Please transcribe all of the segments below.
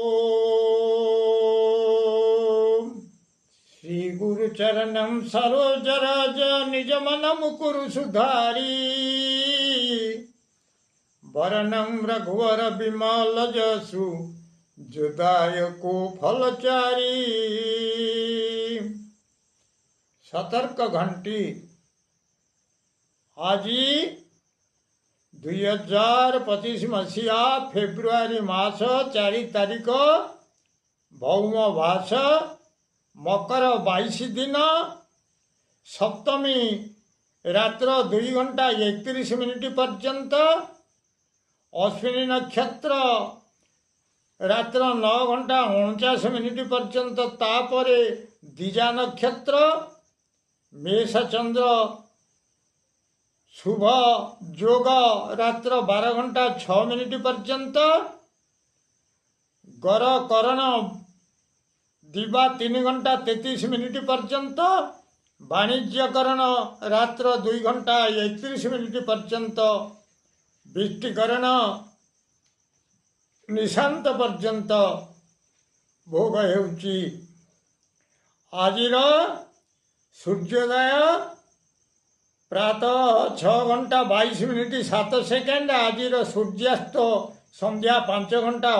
ओम श्री गुरु चरणम सरोज राज निज मन मुकुरु सुधारी वरणम रघुवर विमल जसु जुदायको फलचारी। सतर्क घंटी आज 2025 मसीहा फेब्रुआरी मास 4 तारिख भौम भाष मकर 22 दिन सप्तमी रात्र 2 घंटा 31 मिनिट पर्यंत अश्विनी नक्षत्र रात्र 9 घंटा 49 मिनिट पर्यंत तापरे द्विजा नक्षत्र मेष चंद्र शुभ जोग रात्र 12 घंटा 6 मिनिट पर्यंत गर करण दिवा 3 घंटा 33 मिनिट पर्यंत वाणिज्यकरण रात्र 2 घंटा 31 मिनिट पर्यंत विष्टिकरण निशांत पर्यंत भोग हेउची। आजिर सूर्योदय प्रातः 6 घंटा 22 मिनिट 7 सेकेंड। आजिर सूर्यास्त संध्या 5 घंटा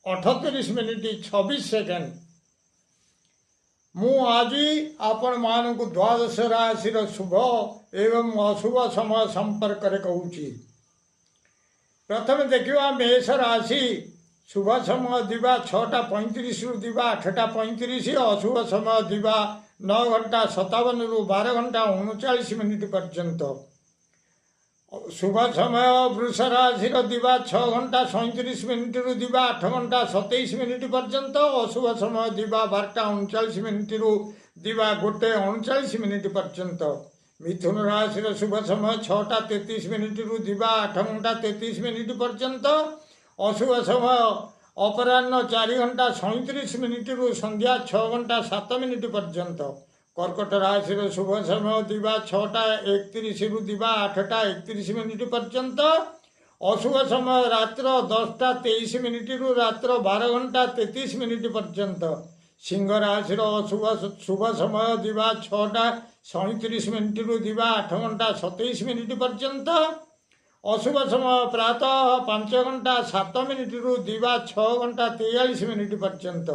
38 मिनिट 26 सेकेंड। मु आज आपण मानक द्वादश राशि शुभ एवं अशुभ समय संपर्क में कहूँ। प्रथम देखा मेष राशि शुभ समय दिवा 6:35 रु दिवा 8:35, अशुभ समय दिवा 9 घंटा 57 रु 12 घंटा 39 मिनिट पर्यंत। शुभ समय वृष राशि दिवा 6 घंटा 37 मिनिट रु दिवा 8 घंटा 27 मिनिट पर्यंत, अशुभ समय दिवा 12:39 मिनिट रु दिवा 1:39 मिनिट पर्यंत। मिथुन राशि शुभ समय 6:33 मिनिट रु दिवा 8 घंटा 33 मिनिट पर्यंत, अशुभ समय अपराह्न 4 घंटा 37 मिनिट रु संध्या 6 घंटा 7 मिनिट पर्यंत। कर्कट राशि शुभ समय दिवा 6:31 रु दिवा 8:31 मिनिट पर्यंत, अशुभ समय रात्र 10:23 मिनिट रु रात्र 12 घंटा 33 मिनिट पर्यंत। सिंह राशि शुभ समय दिवा 6:37 मिनिट रु दिवा 8 घंटा 27 मिनिट पर्यंत, अशुभ समय प्रातः 5 घंटा 7 मिनिट रु दिवा 6 घंटा 43 मिनिट पर्यंत।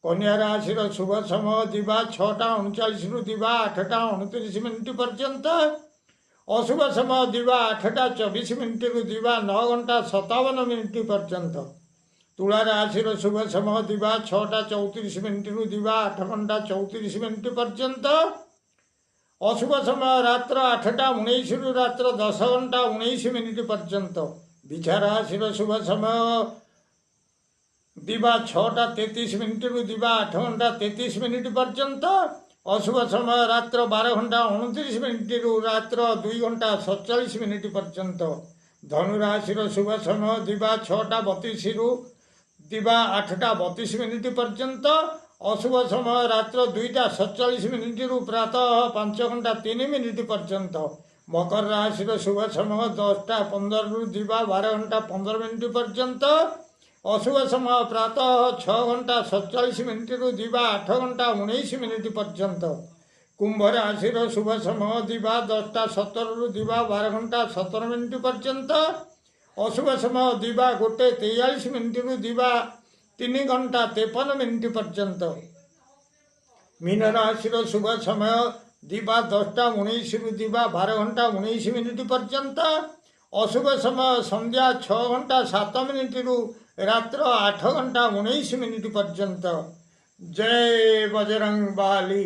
कन्या राशि शुभ समय दिवा 6:39 रु दिवा 8:29 मिनिट पर्यंत, अशुभ समय दिवा 8:24 मिनिट रु दिवा 9 घंटा 57 मिनिट पर्यंत। तुला राशि शुभ समय दिवा 6:34 मिनिट रु दिवा 8 घंटा 34 मिनिट पर्यंत, अशुभ समय रात्र 8:19 रु रात्र 10 घंटा 19 मिनिट पर्यंत। बिछा राशि शुभ समय दिवा 6:33 मिनिट रु दिवा 8 घंटा 33 मिनिट पर्यंत, अशुभ समय रात्र 12 घंटा 29 मिनिट रु रात्र 2 घंटा 47 मिनिट पर्यंत। धनु राशि शुभ समय दिवा 6:32 रु दिवा 8:32 मिनिट पर्यंत, अशुभ समय रात्र 2:47 मिनिट रु प्रातः 5 घंटा 3 मिनिट पर्यंत। मकर राशि शुभ समय 10:15 रु दिवा 12 घंटा 15 मिनिट पर्यंत, अशुभ समय प्रातः 6 घंटा 47 मिनिट रु दिवा 8 घंटा 19 मिनिट पर्यंत। कुंभ राशि शुभ समय दिवा 10:17 रु दिवा 12 घंटा 17 मिनिट पर्यंत, अशुभ समय दिवा 1:43 मिनिट रु दिवा 3 घंटा 53 मिनिट पर्यंत। मीन राशि शुभ समय दिवा 10:19 रु दिवा 12 घंटा 19 मिनिट पर्यंत, अशुभ समय संध्या 6 घंटा 7 मिनिट रु रात्र 8 घंटा 19 मिनिट पर्यंत। जय बजरंग बाली।